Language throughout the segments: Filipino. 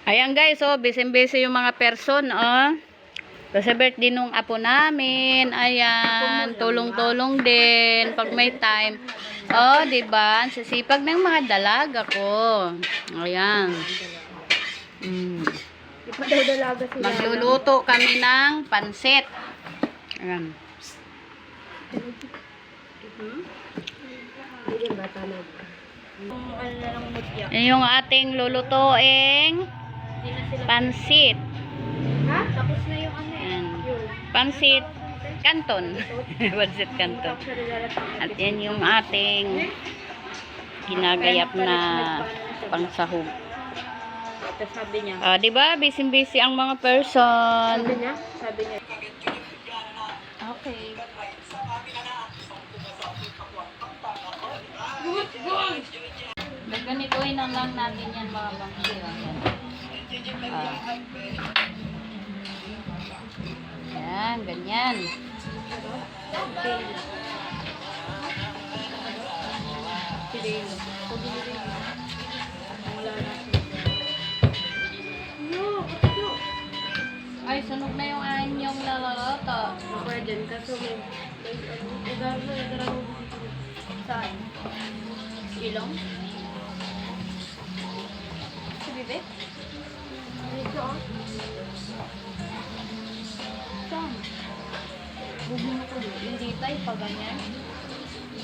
Ayan guys, oh, busy-busy yung mga person, oh. Kasi birthday nung apo namin. Ayan, tulong-tulong din pag may time. Oh, diba? Ang sisipag ng mga dalaga ko. Ayan. Magluluto kami ng pansit. Ayan. Yung ating lulutuing pansit. Ha? Tapos na yung ano eh. Pansit canton. Pansit canton. At yan yung ating ginagayap na pangsahog. Sabi niya. Diba? Busy-busy ang mga person. Sabi niya. Okay. Ganituin na lang natin yan mga bangsi. Yan, ganyan. Ay, sunog na yung anyong lalaloto. Pwede din kasi may saan? Ilong? Si Bibi? Dito ah. Saan? Bugin ako doon. Hindi tayo pa ganyan.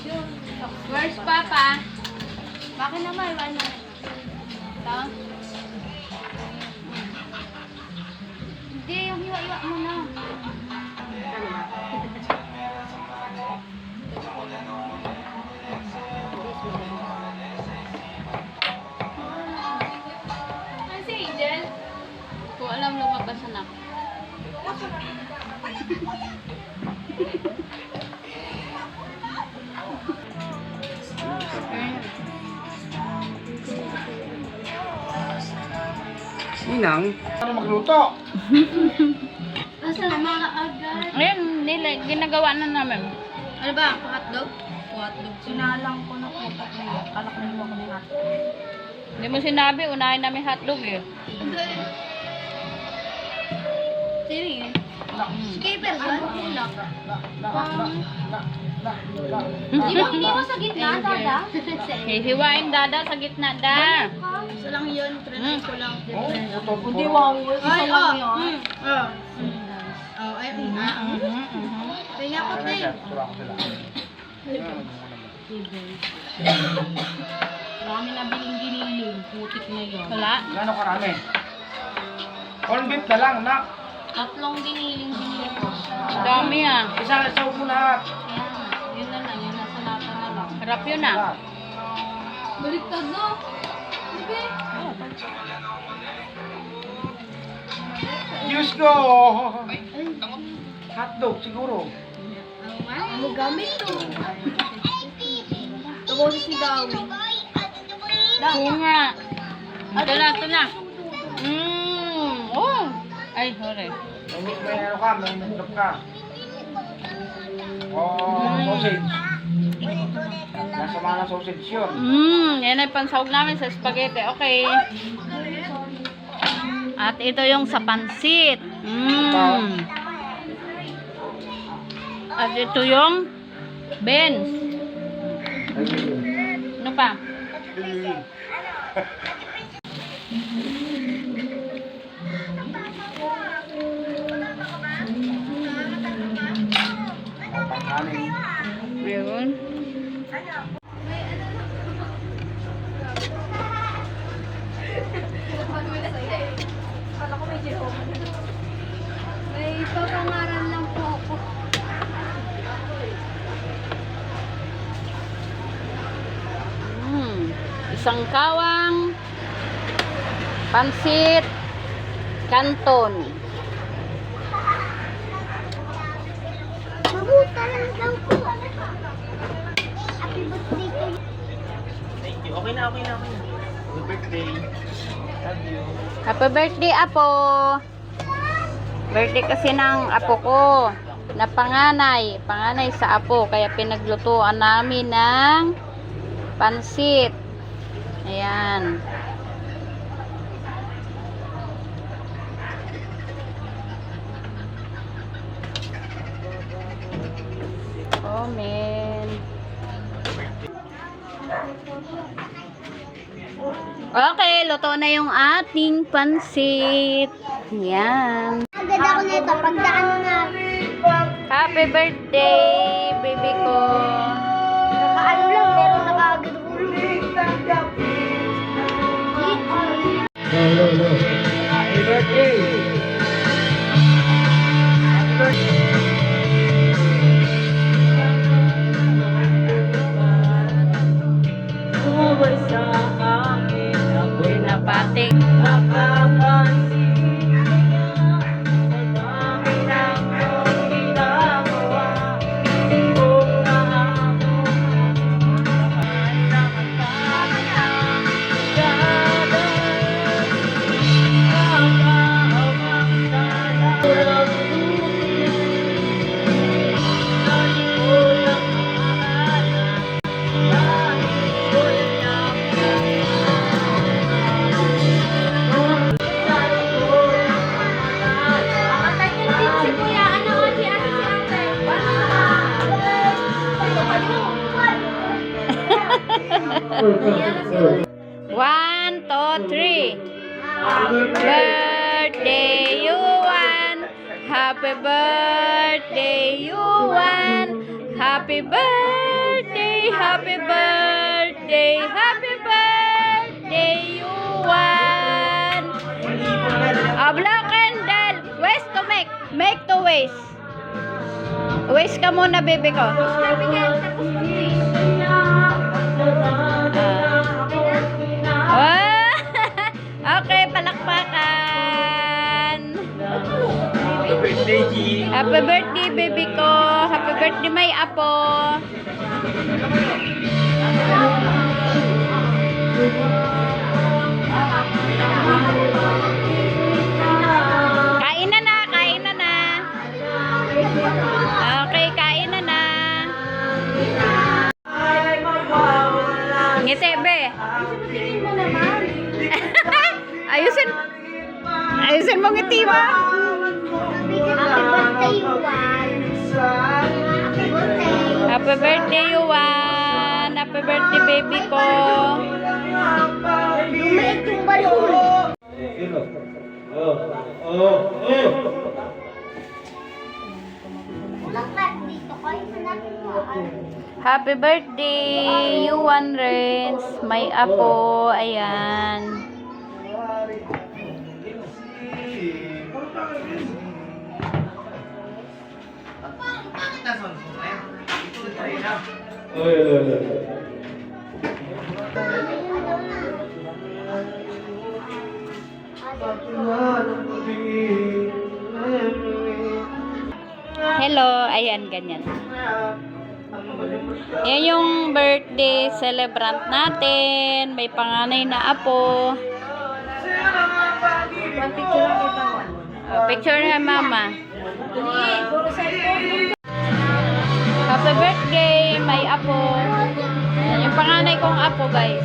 Yun. Where's Papa? Bakit naman? Wala. Ito? Hindi, yung hiwa-hiwa mo na. Ano si Angel? Kung alam lumabas anak. Ninang, ano magluto? Basta na mga agad. Ayun, ginagawa na namin. Ano ba? Hotdog? Hotdog. Sinalang ko na po. Kalak na mo kami hotdog. Hindi mo sinabi, unahin namin hotdog eh. Sino yun? Skipper ba? Hindi mo sa gitna, dada? Hihiwain dada sa gitna da. Isa lang yun. Trinay ko lang. Hindi Ay, ay, kaya ko din. Marami na biling giniling. Putik na yun. Wala. Gano'ng karami? Corn beef na lang, nak. Tatlong giniling ko. Ang dami ah. Isang isaw mo lahat. Yun na lang. Yun nasa lata na lang. Harap yun ah. Lahat. Baliktad no? Sige. Diyos ko! Hotdog siguro. Ano gamit to? Tapos si Darwin. Oo nga. Ito na, ito na. Oh. Ay, sorry. May ano ka, may nandap ka. Oh, sausage. Nasa mga sausage yun. Yan ay pansahog namin sa spaghetti. Okay. At ito yung sa pansit. At ito yung beans. Ano pa? Pangkanin. Ayun. Kala ko may Jerome. May papangaran lang po ako. Isang kawang pansit canton. Mabuta lang daw po. Happy birthday to you. Thank you. Okay na. Happy birthday. Love you. Happy birthday, Apo! Birthday kasi ng apo ko na panganay sa apo, kaya pinaglutuan namin ng pansit. Ayan. Omen. Okay, luto na yung ating pansit. Yan. Agad ako nito, pagdaan na. Happy birthday, baby ko. Nakaano lang, pero nakaagad ulo. Happy birthday! Happy birthday! Sumabay sa akin ako'y Napating. napapansin sa dami ng ginagawa. Kung nahabol sa matayang gada, nakahawak sa larang tubig, sa likod ng pangalan, dahil ko'y Si Kuya, ano nga si Ate si Ate? One, two, three. Birthday you want. Happy birthday you want. Happy birthday, happy birthday, happy birthday you want. Blow candle. Waste to make. Make to waste. Waste ka muna, baby ko. Ah, okay, palakpakan. Happy birthday, G! Happy birthday, baby ko. Happy birthday, may apo. Kain na na, kain na na. Okay, kain na na. Ngiti, be. Ayusin. Ayusin mo ngiti mo. Happy birthday, Happy birthday, Juan. Happy birthday. Yuan. Happy birthday, baby ko. Lumait yung balon. Bakit dito kayo sa natin mo? Happy birthday, Yuan Renz. May apo. Ayan. Hello. Ayan, ganyan. Yan yung birthday celebrant natin. May panganay na apo. Picture na mama. Happy birthday, may apo. Yan yung panganay kong apo, guys.